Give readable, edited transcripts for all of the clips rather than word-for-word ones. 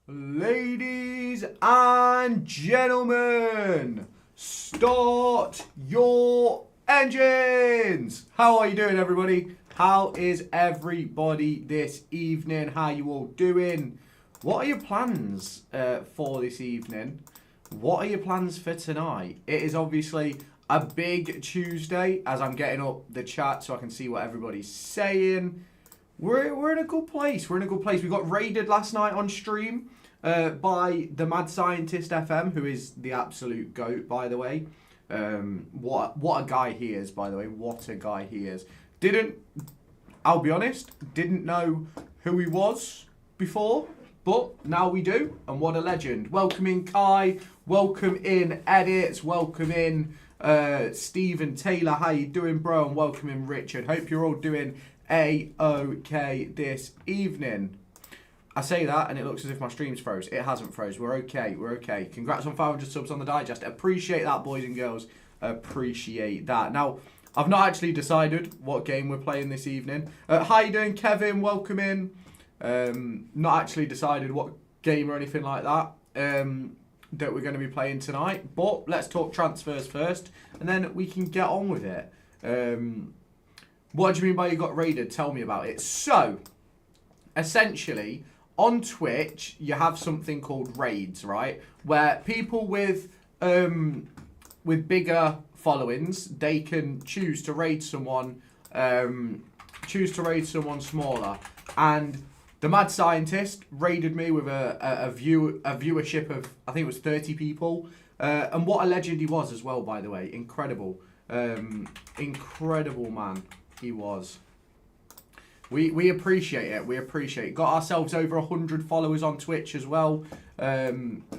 Ladies and gentlemen, start your engines. How are you doing, everybody? How is everybody this evening? How you all doing? What are your plans for this evening? What are your plans for tonight? It is obviously a big Tuesday as I'm getting up the chat so I can see what everybody's saying. We're in a good place. We're in a good place. We got raided last night on stream by the Mad Scientist FM, who is the absolute GOAT, by the way. What a guy he is, by the way. What a guy he is. I'll be honest, didn't know who he was before, but now we do, and what a legend. Welcome in Kai, welcome in Edits, welcome in Stephen Taylor. How you doing, bro? And welcome in Richard. Hope you're all doing A-OK this evening. I say that and it looks as if my stream's froze. It hasn't froze. We're okay. We're okay. Congrats on 500 subs on the digest. Appreciate that, boys and girls. Appreciate that. Now, I've not actually decided what game we're playing this evening. How you doing, Kevin? Welcome in. Not actually decided what game or anything like that that we're going to be playing tonight. But let's talk transfers first and then we can get on with it. What do you mean by you got raided? Tell me about it. So, essentially, on Twitch, you have something called raids, right? Where people with bigger followings, they can choose to raid someone, smaller. And the Mad Scientist raided me with a viewership of, I think it was 30 people. And what a legend he was as well, by the way. Incredible. Incredible man. He was. We appreciate it. We appreciate it. Got ourselves over 100 followers on Twitch as well,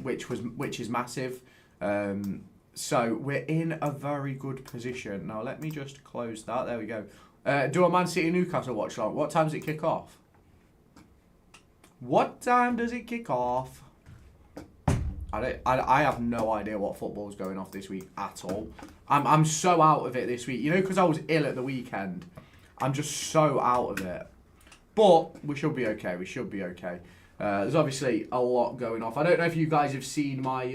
which is massive. So we're in a very good position. Now let me just close that. There we go. Do a Man City Newcastle watch long. What time does it kick off? What time does it kick off? I have no idea what football's going off this week at all. I'm so out of it this week. You know, because I was ill at the weekend. I'm just so out of it. But we should be okay. We should be okay. There's obviously a lot going off. I don't know if you guys have seen my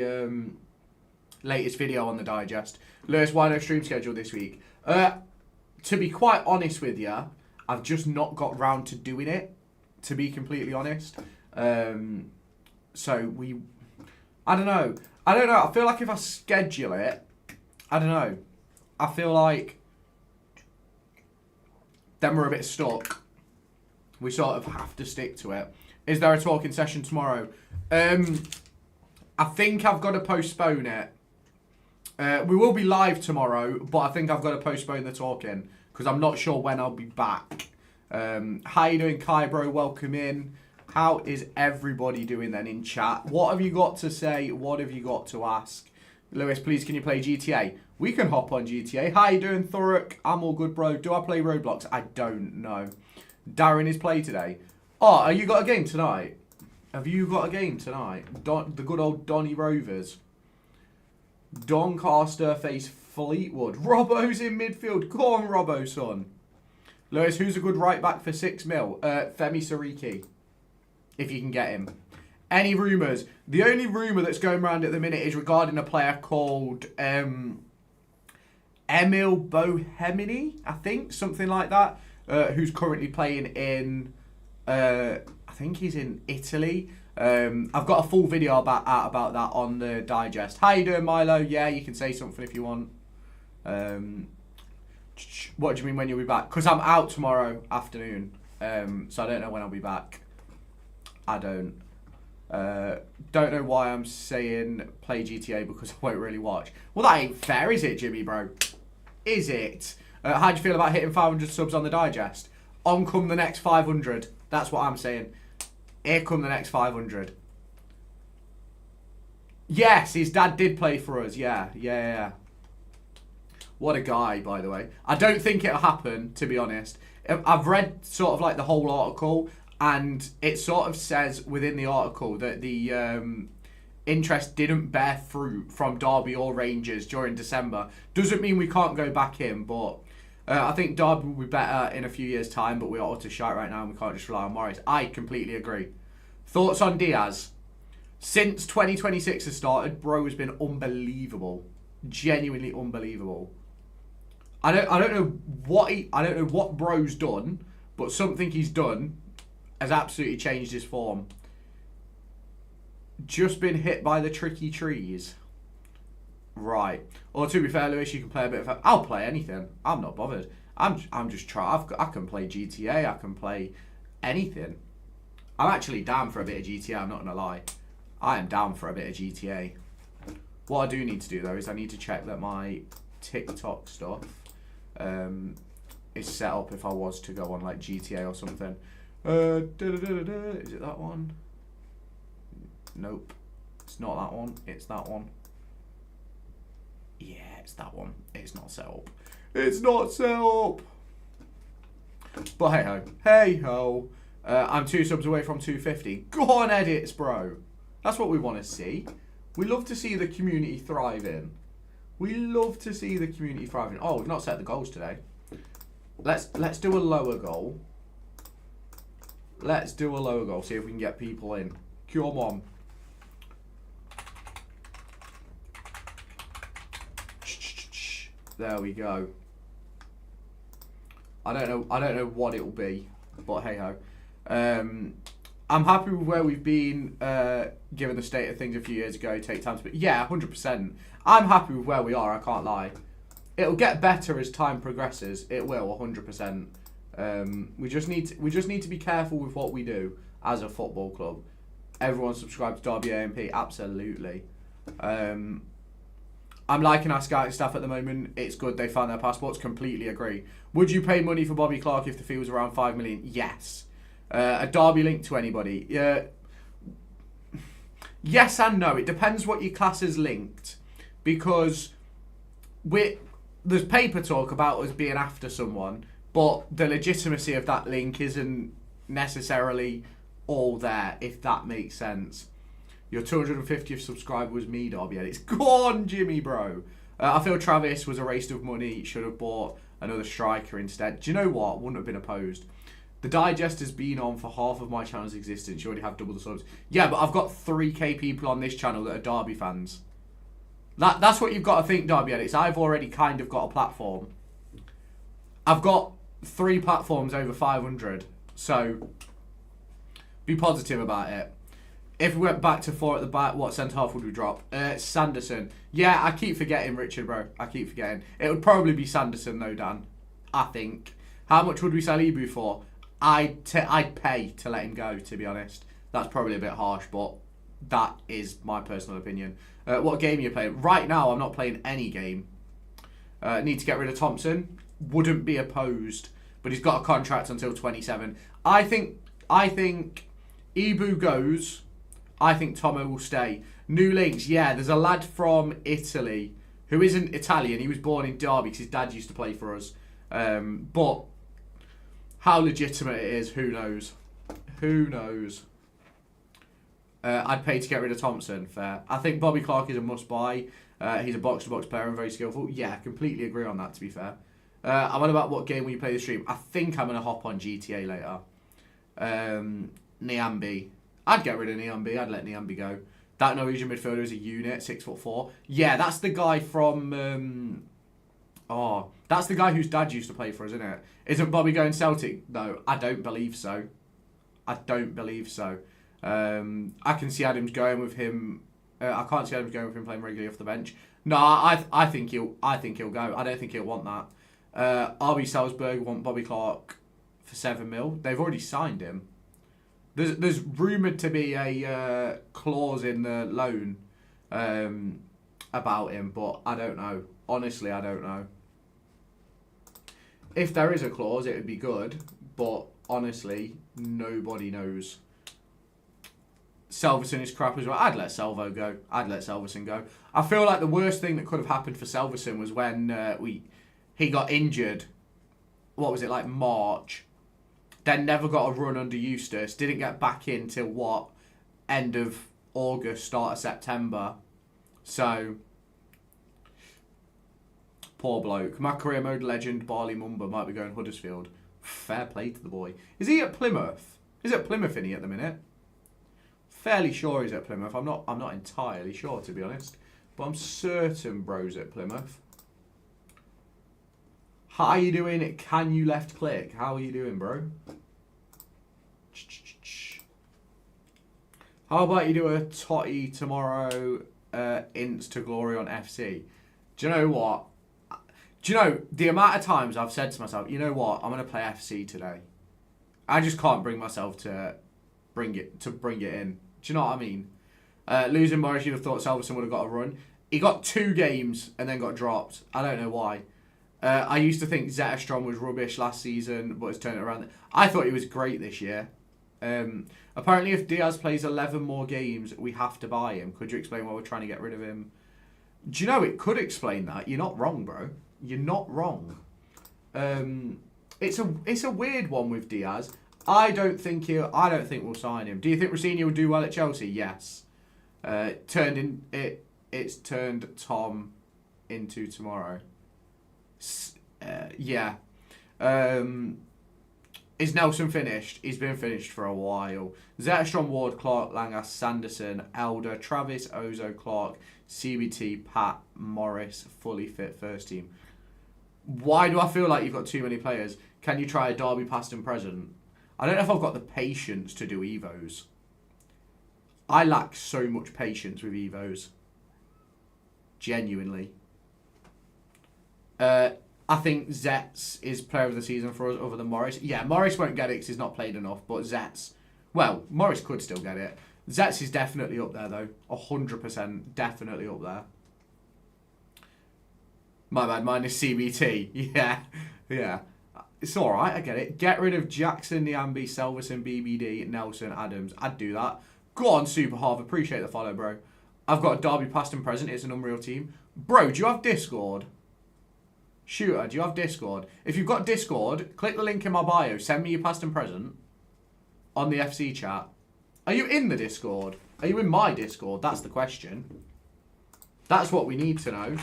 latest video on the digest. Lewis, why no stream schedule this week? To be quite honest with you, I've just not got round to doing it, to be completely honest. So I don't know. I feel like if I schedule it, I don't know. I feel like then we're a bit stuck. We sort of have to stick to it. Is there a talking session tomorrow? I think I've got to postpone it. We will be live tomorrow, but I think I've got to postpone the talking because I'm not sure when I'll be back. How you doing, Kai, bro? Welcome in. How is everybody doing then in chat? What have you got to say? What have you got to ask? Lewis, please, can you play GTA? We can hop on GTA. How you doing, Thurrock? I'm all good, bro. Do I play Roblox? I don't know. Darren is play today. Oh, have you got a game tonight? Have you got a game tonight? The good old Donny Rovers. Doncaster face Fleetwood. Robbo's in midfield. Go on, Robbo, son. Lewis, who's a good right back for 6 mil? Femi Sariki. If you can get him. Any rumours? The only rumour that's going around at the minute is regarding a player called Emil Bohemini, I think, something like that, who's currently playing in, I think he's in Italy. I've got a full video about that on the digest. How you doing, Milo? Yeah, you can say something if you want. What do you mean when you'll be back? Because I'm out tomorrow afternoon, so I don't know when I'll be back. I don't know why I'm saying play GTA because I won't really watch. Well, that ain't fair, is it, Jimmy, bro? Is it? How do you feel about hitting 500 subs on the digest? On come the next 500. That's what I'm saying. Here come the next 500. Yes, his dad did play for us. Yeah. What a guy, by the way. I don't think it'll happen, to be honest. I've read sort of like the whole article, and it sort of says within the article that the interest didn't bear fruit from Derby or Rangers during December. Doesn't mean we can't go back in, but I think Derby will be better in a few years' time, but we are utter shite right now and we can't just rely on Morris. I completely agree. Thoughts on Diaz? Since 2026 has started, bro has been unbelievable. Genuinely unbelievable. I don't know what bro's done, but something he's done has absolutely changed his form. Just been hit by the tricky trees. Right. Or to be fair, Lewis, you can play a bit of... I'll play anything. I'm not bothered. I'm just trying. I can play GTA. I can play anything. I'm actually down for a bit of GTA. I'm not going to lie. I am down for a bit of GTA. What I do need to do, though, is I need to check that my TikTok stuff is set up if I was to go on, like, GTA or something. Is it that one? Nope. It's not that one. It's that one. Yeah, it's that one. It's not set up. It's not set up. But hey ho. Hey ho. I'm 2 subs away from 250. Go on, edits, bro. That's what we want to see. We love to see the community thriving. We love to see the community thriving. Oh, we've not set the goals today. Let's do a lower goal. Let's do a lower goal. See if we can get people in. Come on. There we go. I don't know what it will be, but hey ho. I'm happy with where we've been, given the state of things a few years ago. Take time to, but yeah, 100%. I'm happy with where we are. I can't lie. It'll get better as time progresses. It will, 100%. We just need to be careful with what we do as a football club. Everyone subscribed to Derby AMP, absolutely. I'm liking our scouting staff at the moment. It's good they found their passports. Completely agree. Would you pay money for Bobby Clark if the fee was around 5 million? Yes. A Derby link to anybody? Yes and no. It depends what your class is linked, because there's paper talk about us being after someone, but the legitimacy of that link isn't necessarily all there, if that makes sense. Your 250th subscriber was me, Derby. It's gone, Jimmy, bro. I feel Travis was a waste of money. Should have bought another striker instead. Do you know what? Wouldn't have been opposed. The digest has been on for half of my channel's existence. You already have double the subs. Yeah, but I've got 3k people on this channel that are Derby fans. That's what you've got to think, Derby Edits. I've already kind of got a platform. I've got 3 platforms over 500. So, be positive about it. If we went back to 4 at the back, what centre half would we drop? Sanderson. Yeah, I keep forgetting Richard, bro. I keep forgetting. It would probably be Sanderson, though, Dan. I think. How much would we sell Ibu for? I'd pay to let him go, to be honest. That's probably a bit harsh, but that is my personal opinion. What game are you playing? Right now, I'm not playing any game. Need to get rid of Thompson. Wouldn't be opposed, but he's got a contract until 27. I think Ibu goes. I think Tomo will stay. New links, yeah. There's a lad from Italy who isn't Italian. He was born in Derby because his dad used to play for us. But how legitimate it is, who knows? Who knows? I'd pay to get rid of Thompson. Fair. I think Bobby Clark is a must-buy. He's a box-to-box player and very skillful. Yeah, I completely agree on that, to be fair. I'm on about what game will you play the stream. I think I'm going to hop on GTA later. Niambi. I'd get rid of Niambi. I'd let Niambi go. That Norwegian midfielder is a unit, 6'4". Yeah, that's the guy from... that's the guy whose dad used to play for us, isn't it? Isn't Bobby going Celtic? No, I don't believe so. I don't believe so. I can see Adams going with him. I can't see Adams going with him playing regularly off the bench. No, I think he'll go. I don't think he'll want that. RB Salzburg want Bobby Clark for 7 mil. They've already signed him. There's rumoured to be a clause in the loan about him, but I don't know. Honestly, I don't know. If there is a clause, it would be good, but honestly, nobody knows. Selverson is crap as well. I'd let Salvo go. I'd let Selverson go. I feel like the worst thing that could have happened for Selverson was when he got injured. What was it, like March? Then never got a run under Eustace. Didn't get back in till what? End of August, start of September. So, poor bloke. My career mode legend, Barley Mumba, might be going Huddersfield. Fair play to the boy. Is he at Plymouth? Is it Plymouth, isn't he, at the minute? fairly sure he's at Plymouth. I'm not entirely sure, to be honest. But I'm certain bro's at Plymouth. How are you doing? Can you left click? How are you doing, bro? How about you do a totty tomorrow, ints to glory on FC? Do you know what? Do you know the amount of times I've said to myself, you know what? I'm going to play FC today. I just can't bring myself to bring it in. Do you know what I mean? Losing Morris, you'd have thought Salverson would have got a run. He got 2 games and then got dropped. I don't know why. I used to think Zetterstrom was rubbish last season, but has turned it around. I thought he was great this year. Apparently, if Diaz plays 11 more games, we have to buy him. Could you explain why we're trying to get rid of him? Do you know it could explain that? You're not wrong, bro. You're not wrong. It's a weird one with Diaz. I don't think we'll sign him. Do you think Rossini will do well at Chelsea? Yes. It's turned Tom into tomorrow. Yeah. Is Nelson finished? He's been finished for a while. Zetterstrom, Ward, Clark, Langas, Sanderson, Elder, Travis, Ozo, Clark, CBT, Pat, Morris, fully fit first team. Why do I feel like you've got too many players? Can you try a Derby past and present? I don't know if I've got the patience to do Evos. I lack so much patience with Evos. Genuinely. I think Zets is player of the season for us other than Morris. Yeah, Morris won't get it because he's not played enough, but Zets... Well, Morris could still get it. Zets is definitely up there, though. 100% definitely up there. My bad, mine is CBT. Yeah. It's alright, I get it. Get rid of Jackson, Niambi, Selverson, BBD, Nelson, Adams. I'd do that. Go on, Super Half. Appreciate the follow, bro. I've got a Derby past and present. It's an unreal team. Bro, do you have Discord? Shooter, do you have Discord? If you've got Discord, click the link in my bio. Send me your past and present on the FC chat. Are you in the Discord? Are you in my Discord? That's the question. That's what we need to know.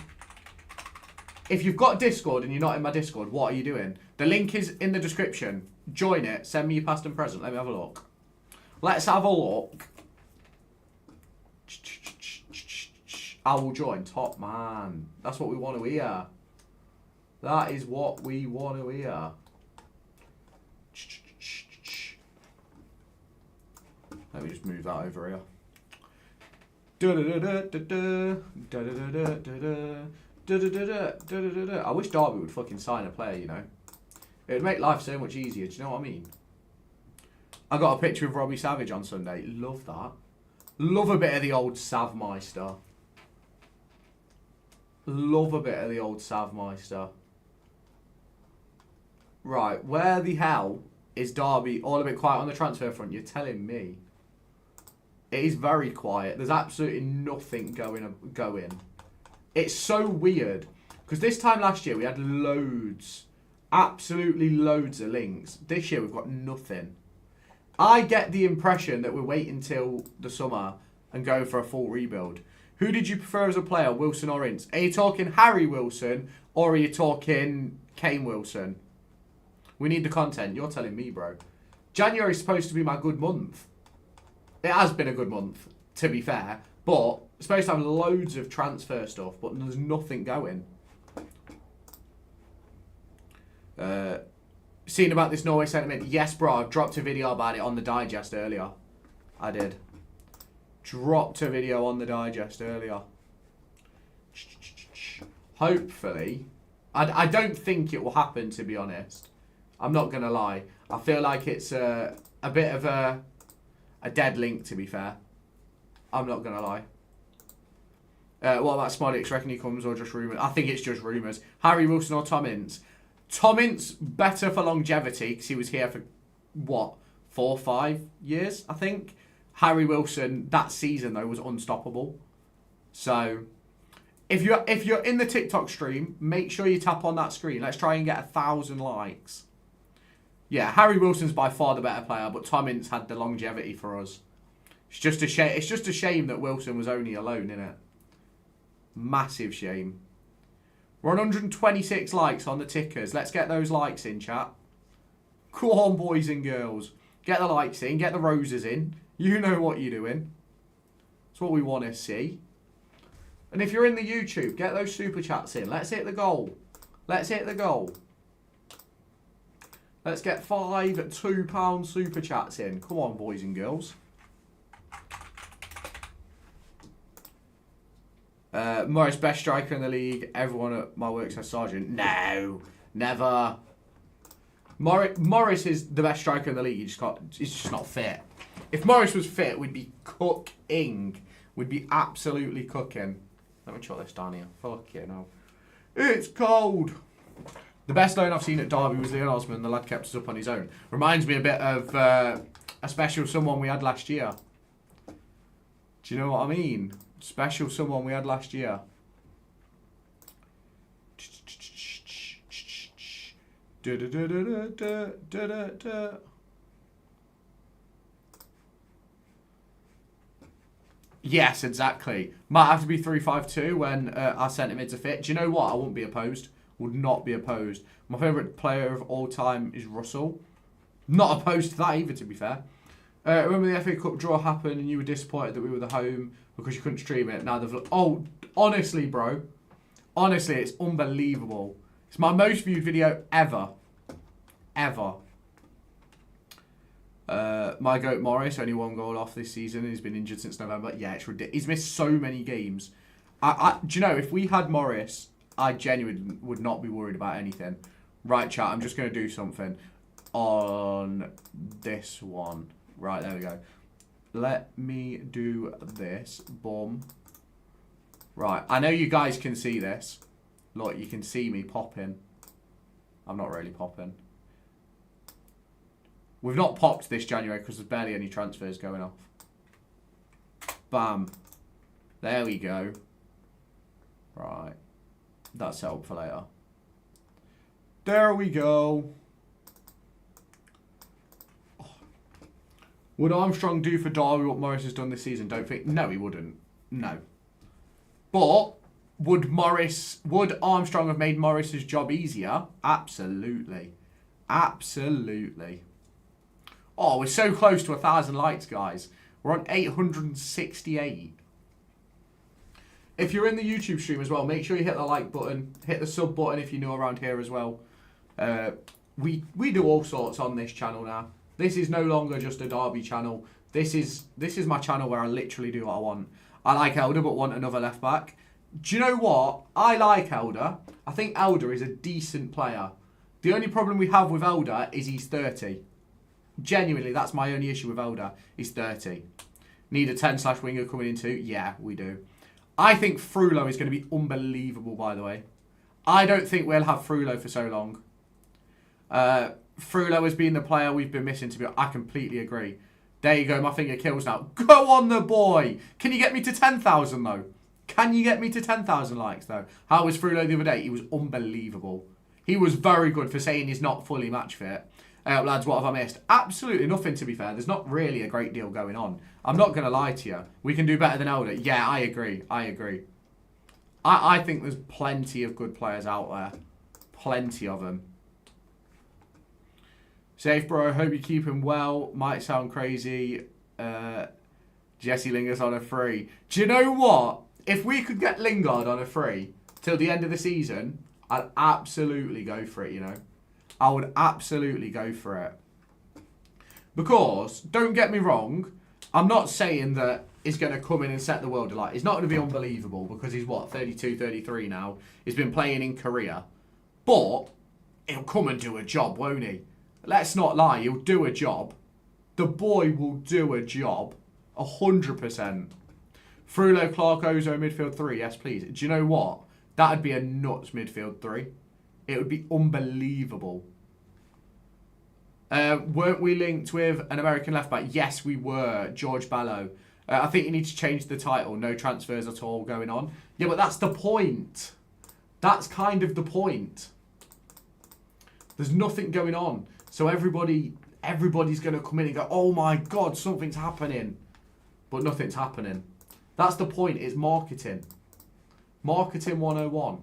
If you've got Discord and you're not in my Discord, what are you doing? The link is in the description. Join it. Send me your past and present. Let me have a look. Let's have a look. I will join. Top man. That's what we want to hear. That is what we want to hear. Let me just move that over here. I wish Derby would fucking sign a player, you know. It would make life so much easier. Do you know what I mean? I got a picture of Robbie Savage on Sunday. Love that. Love a bit of the old Savmeister. Love a bit of the old Savmeister. Right, where the hell is Derby all a bit quiet on the transfer front? You're telling me. It is very quiet. There's absolutely nothing going. It's so weird. Because this time last year we had loads. Absolutely loads of links. This year we've got nothing. I get the impression that we're waiting till the summer and going for a full rebuild. Who did you prefer as a player, Wilson or Ince? Are you talking Harry Wilson or are you talking Kane Wilson? We need the content. You're telling me, bro. January is supposed to be my good month. It has been a good month, to be fair. But it's supposed to have loads of transfer stuff, but there's nothing going. Seen about this Norway sentiment? Yes, bro. I've dropped a video about it on the digest earlier. I did. Dropped a video on the digest earlier. Hopefully. I don't think it will happen, to be honest. I'm not going to lie. I feel like it's a bit of a dead link, to be fair. I'm not going to lie. What about Smodix? Reckon he comes or just rumours? I think it's just rumours. Harry Wilson or Tom Ince? Tom Ince, better for longevity because he was here for, what, 4 or 5 years, I think. Harry Wilson, that season, though, was unstoppable. So, if you're in the TikTok stream, make sure you tap on that screen. Let's try and get 1,000 likes. Yeah, Harry Wilson's by far the better player, but Tom Ince had the longevity for us. It's just a shame. It's just a shame that Wilson was only alone, innit? Massive shame. We're on 126 likes on the tickers. Let's get those likes in, chat. Come on, boys and girls. Get the likes in. Get the roses in. You know what you're doing. That's what we want to see. And if you're in the YouTube, get those super chats in. Let's hit the goal. Let's hit the goal. Let's get 5 £2 super chats in. Come on, boys and girls. Morris, best striker in the league. Everyone at my work says Sargent. No, never. Morris is the best striker in the league. He's just not fit. If Morris was fit, we'd be cooking. We'd be absolutely cooking. Let me chuck this down here. Fuck you know. It's cold. The best loan I've seen at Derby was Leon Osman. The lad kept us up on his own. Reminds me a bit of a special someone we had last year. Do you know what I mean? Special someone we had last year. Yes, exactly. Might have to be 3-5-2 when our centre mids are fit. Do you know what? I wouldn't be opposed. Would not be opposed. My favourite player of all time is Russell. Not opposed to that either, to be fair. Remember the FA Cup draw happened and you were disappointed that we were the home because you couldn't stream it. Now they've... Oh, honestly, bro. Honestly, it's unbelievable. It's my most viewed video ever. Ever. My goat Morris, only 1 goal off this season. He's been injured since November. Yeah, it's ridiculous. He's missed so many games. Do you know, if we had Morris, I genuinely would not be worried about anything. Right, chat, I'm just going to do something on this one. Right, there we go. Let me do this. Boom. Right, I know you guys can see this. Look, you can see me popping. I'm not really popping. We've not popped this January because there's barely any transfers going off. Bam. There we go. Right. That's set up for later. There we go. Oh. Would Armstrong do for Derby what Morris has done this season? Don't think. No, he wouldn't. No. But would Armstrong have made Morris's job easier? Absolutely. Absolutely. Oh, we're so close to 1,000 likes, guys. We're on 868. If you're in the YouTube stream as well, make sure you hit the like button. Hit the sub button if you're new around here as well. We do all sorts on this channel now. This is no longer just a Derby channel. This is my channel where I literally do what I want. I like Elder, but want another left back. Do you know what? I like Elder. I think Elder is a decent player. The only problem we have with Elder is he's 30. Genuinely, that's my only issue with Elder. He's 30. Need a 10/winger coming in too? Yeah, we do. I think Frullo is going to be unbelievable, by the way. I don't think we'll have Frullo for so long. Frullo has been the player we've been missing, to be honest. I completely agree. There you go, my finger kills now. Go on the boy! Can you get me to 10,000 though? Can you get me to 10,000 likes though? How was Frullo the other day? He was unbelievable. He was very good for saying he's not fully match fit. Lads, what have I missed? Absolutely nothing, to be fair. There's not really a great deal going on. I'm not going to lie to you. We can do better than Elder. Yeah, I agree. I agree. I think there's plenty of good players out there. Plenty of them. Safe, bro. Hope you keep him well. Might sound crazy. Jesse Lingard's on a free. Do you know what? If we could get Lingard on a free till the end of the season, I'd absolutely go for it, you know. I would absolutely go for it. Because, don't get me wrong, I'm not saying that he's going to come in and set the world alight. He's not going to be unbelievable because he's, what, 32, 33 now. He's been playing in Korea. But he'll come and do a job, won't he? Let's not lie, he'll do a job. The boy will do a job. 100%. Frullo, Clark, Ozo, midfield 3. Yes, please. Do you know what? That'd be a nuts midfield 3. It would be unbelievable. Weren't we linked with an American left back? Yes, we were. George Ballo. I think you need to change the title. No transfers at all going on. Yeah, but that's the point. That's kind of the point. There's nothing going on. So everybody's going to come in and go, oh my God, something's happening. But nothing's happening. That's the point. It's marketing. Marketing 101.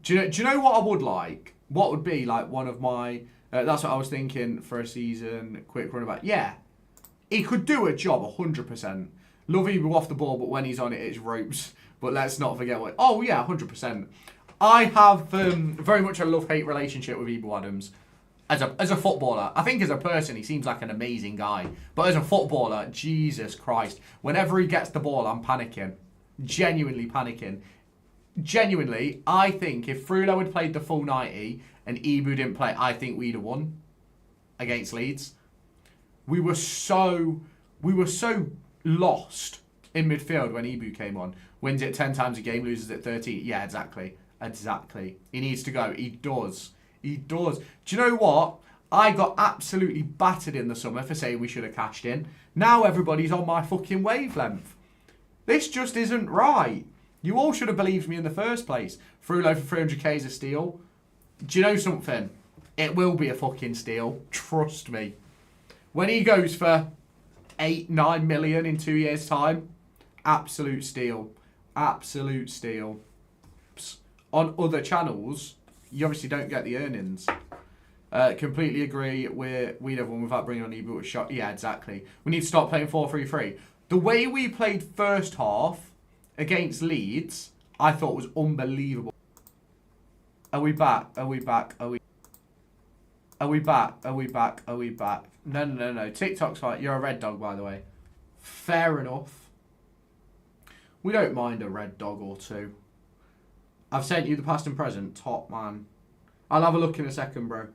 Do you know what I would like? what would be like one of my... that's what I was thinking for a season quick run about. Yeah, he could do a job 100%. Love Ibu off the ball, but when he's on it, it's ropes. But let's not forget what... Oh, yeah, 100%. I have very much a love-hate relationship with Ibu Adams. As a footballer, I think as a person, he seems like an amazing guy. But as a footballer, Jesus Christ. Whenever he gets the ball, I'm panicking. Genuinely panicking. Genuinely, I think if Frullo had played the full 90 and Ibu didn't play, I think we'd have won against Leeds. We were so lost in midfield when Ibu came on. Wins it 10 times a game, loses it 13. Yeah, exactly. Exactly. He needs to go. He does. He does. Do you know what? I got absolutely battered in the summer for saying we should have cashed in. Now everybody's on my fucking wavelength. This just isn't right. You all should have believed me in the first place. Frullo for 300k is a steal. Do you know something? It will be a fucking steal. Trust me. When he goes for 8-9 million in 2 years' time, absolute steal. Absolute steal. On other channels, you obviously don't get the earnings. Completely agree. We'd have won without bringing on Ibu with a shot. Yeah, exactly. We need to stop playing 4-3-3. The way we played first half against Leeds, I thought was unbelievable. Are we back? Are we back? Are we back? Are we back? Are we back? No. TikTok's fine. You're a red dog, by the way. Fair enough. We don't mind a red dog or two. I've sent you the past and present. Top, man. I'll have a look in a second, bro.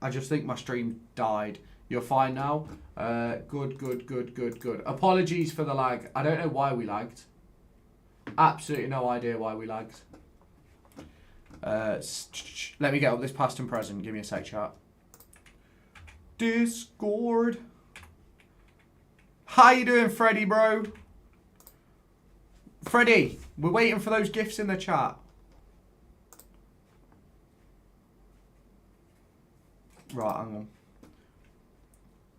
I just think my stream died. You're fine now? Good. Apologies for the lag. I don't know why we lagged. Absolutely no idea why we lagged. Let me get up this past and present. Give me a sec, chat. Discord. How you doing, Freddy, bro? Freddy, we're waiting for those gifts in the chat. Right, hang on.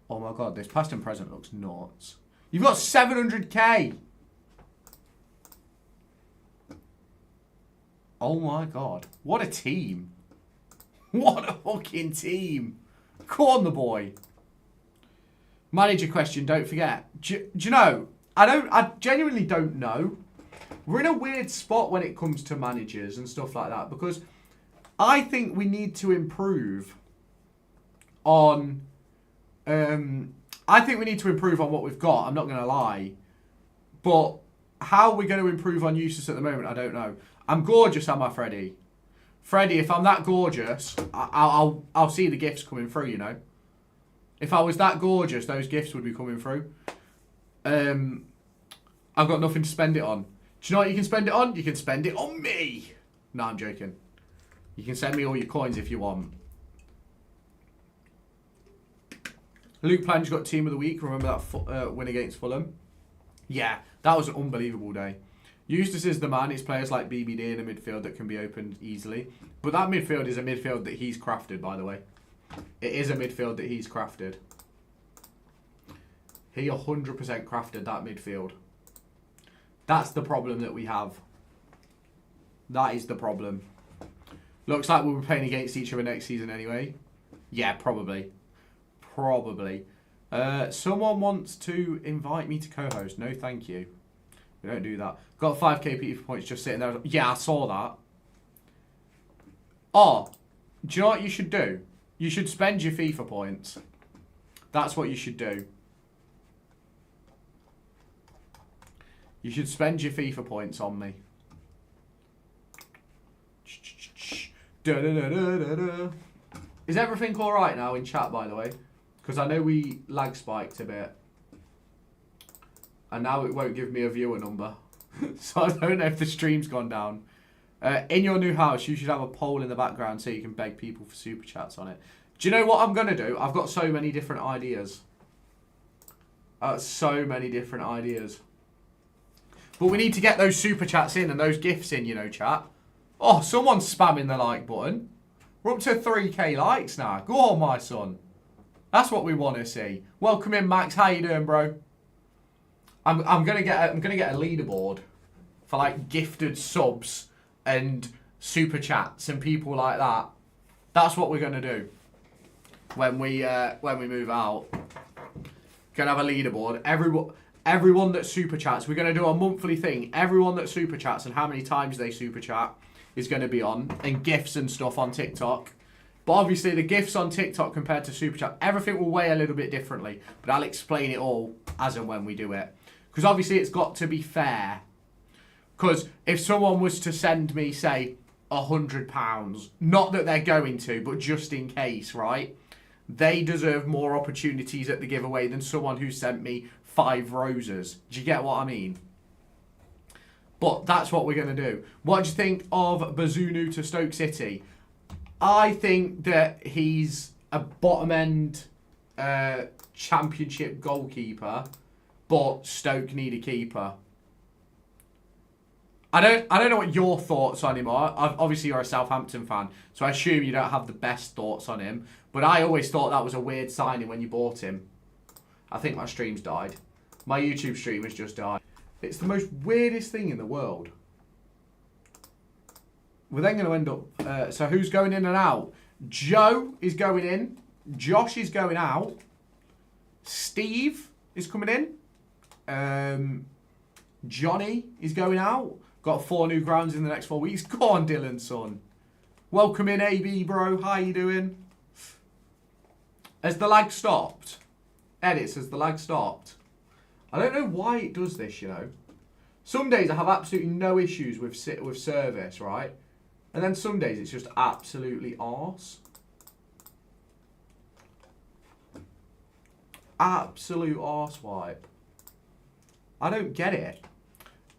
Oh my god, this past and present looks nuts. You've got 700k. Oh my god. What a team. What a fucking team. Come on, the boy. Manager question, don't forget. Do you know, I genuinely don't know. We're in a weird spot when it comes to managers and stuff like that, because I think we need to improve on what we've got. I'm not going to lie. But how we're going to improve on Eustace at the moment, I don't know. I'm gorgeous, am I, Freddie? Freddie, if I'm that gorgeous, I'll see the gifts coming through, you know. If I was that gorgeous, those gifts would be coming through. I've got nothing to spend it on. Do you know what you can spend it on? You can spend it on me. No, I'm joking. You can send me all your coins if you want. Luke Plange got team of the week. Remember that win against Fulham? Yeah, that was an unbelievable day. Eustace is the man. It's players like BBD in a midfield that can be opened easily. But that midfield is a midfield that he's crafted, by the way. It is a midfield that he's crafted. He 100% crafted that midfield. That's the problem that we have. That is the problem. Looks like we'll be playing against each other next season anyway. Yeah, probably. Probably. Someone wants to invite me to co-host. No, thank you. We don't do that. Got 5k PT points just sitting there. Yeah, I saw that. Oh, do you know what you should do? You should spend your FIFA points. That's what you should do. You should spend your FIFA points on me. Is everything alright now in chat, by the way? Because I know we lag spiked a bit. And now it won't give me a viewer number. So I don't know if the stream's gone down. In your new house, you should have a poll in the background so you can beg people for super chats on it. Do you know what I'm going to do? I've got so many different ideas. So many different ideas. But we need to get those super chats in and those gifts in, you know, chat. Oh, someone's spamming the like button. We're up to 3k likes now. Go on, my son. That's what we want to see. Welcome in, Max. How you doing, bro? I'm gonna get a leaderboard for like gifted subs and super chats and people like that. That's what we're going to do when we move out. Going to have a leaderboard. Everyone that super chats, we're going to do a monthly thing. Everyone that super chats and how many times they super chat is going to be on, and GIFs and stuff on TikTok. But obviously the GIFs on TikTok compared to super chat, everything will weigh a little bit differently. But I'll explain it all as and when we do it. Because obviously it's got to be fair. Because if someone was to send me, say, £100, not that they're going to, but just in case, right? They deserve more opportunities at the giveaway than someone who sent me 5 roses. Do you get what I mean? But that's what we're going to do. What do you think of Bazunu to Stoke City? I think that he's a bottom-end championship goalkeeper, but Stoke need a keeper. I don't know what your thoughts on him are. Obviously, you're a Southampton fan, so I assume you don't have the best thoughts on him. But I always thought that was a weird signing when you bought him. I think my stream's died. My YouTube stream has just died. It's the most weirdest thing in the world. We're then going to end up... so who's going in and out? Joe is going in. Josh is going out. Steve is coming in. Johnny is going out. Got 4 new grounds in the next 4 weeks. Go on, Dylan, son. Welcome in, AB, bro. How you doing? Has the lag stopped? Edits, has the lag stopped? I don't know why it does this, you know. Some days I have absolutely no issues with service, right? And then some days it's just absolutely arse. Absolute arse wipe. I don't get it.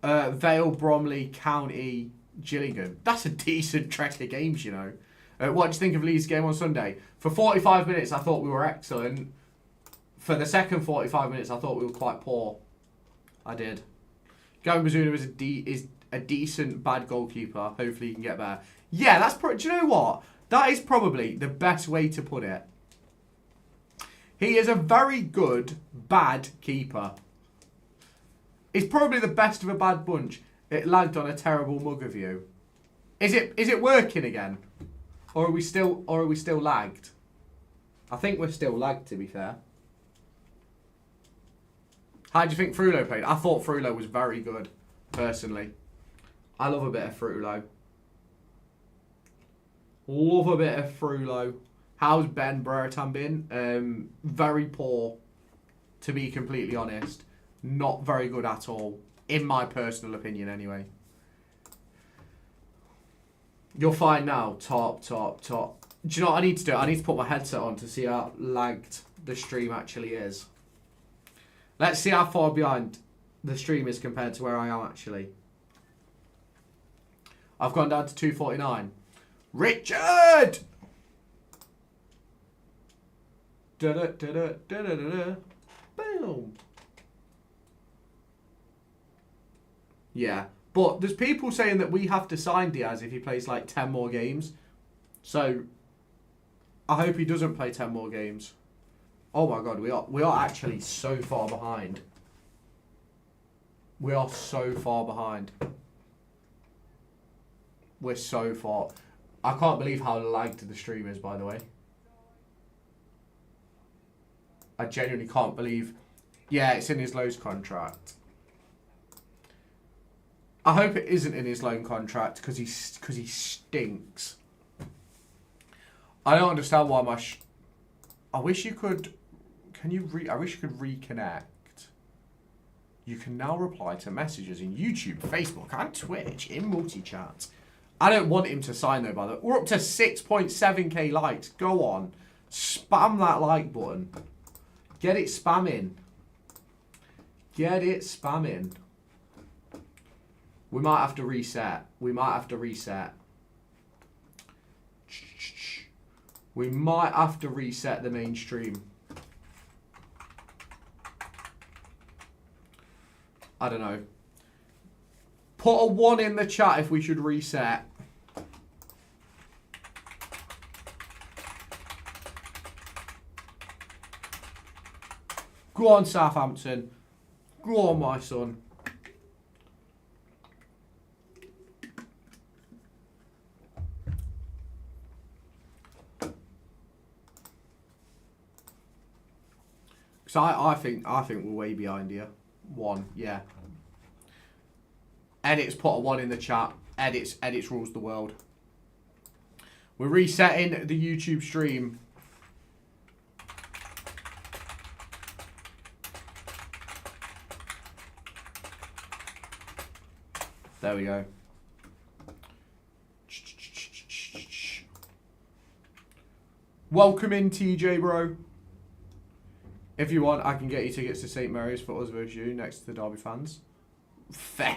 Vale, Bromley, County, Gillingham. That's a decent trek of games, you know. What do you think of Leeds' game on Sunday? For 45 minutes, I thought we were excellent. For the second 45 minutes, I thought we were quite poor. I did. Gavin Bazuna is a decent bad goalkeeper. Hopefully he can get better. Yeah, that's do you know what? That is probably the best way to put it. He is a very good bad keeper. He's probably the best of a bad bunch. It lagged on a terrible mug of you. Is it working again? Or are we still lagged? I think we're still lagged, to be fair. How do you think Frullo played? I thought Frullo was very good, personally. I love a bit of Frullo. Love a bit of Frullo. How's Ben Brereton been? Very poor, to be completely honest. Not very good at all, in my personal opinion anyway. You're fine now. Top. Do you know what I need to do? I need to put my headset on to see how lagged the stream actually is. Let's see how far behind the stream is compared to where I am actually. I've gone down to 249. Richard! Boom. Yeah. But there's people saying that we have to sign Diaz if he plays like 10 more games. So I hope he doesn't play 10 more games. Oh my god, we are actually so far behind. We are so far behind. We're so far. I can't believe how lagged the stream is, by the way. I genuinely can't believe. Yeah, it's in his loans contract. I hope it isn't in his loan contract because he stinks. I don't understand why my. I wish you could. I wish you could reconnect. You can now reply to messages in YouTube, Facebook, and Twitch in multi-chat. I don't want him to sign though, by the way. We're up to 6.7k likes. Go on. Spam that like button. Get it spamming. Get it spamming. We might have to reset. We might have to reset. We might have to reset the main stream. I don't know. Put a 1 in the chat if we should reset. Go on, Southampton. Go on, my son. So I think we're way behind here. 1, yeah. Edits put a 1 in the chat. Edits rules the world. We're resetting the YouTube stream. There we go. Welcome in, TJ, bro. If you want, I can get you tickets to St. Mary's for us versus you next to the Derby fans. Fair.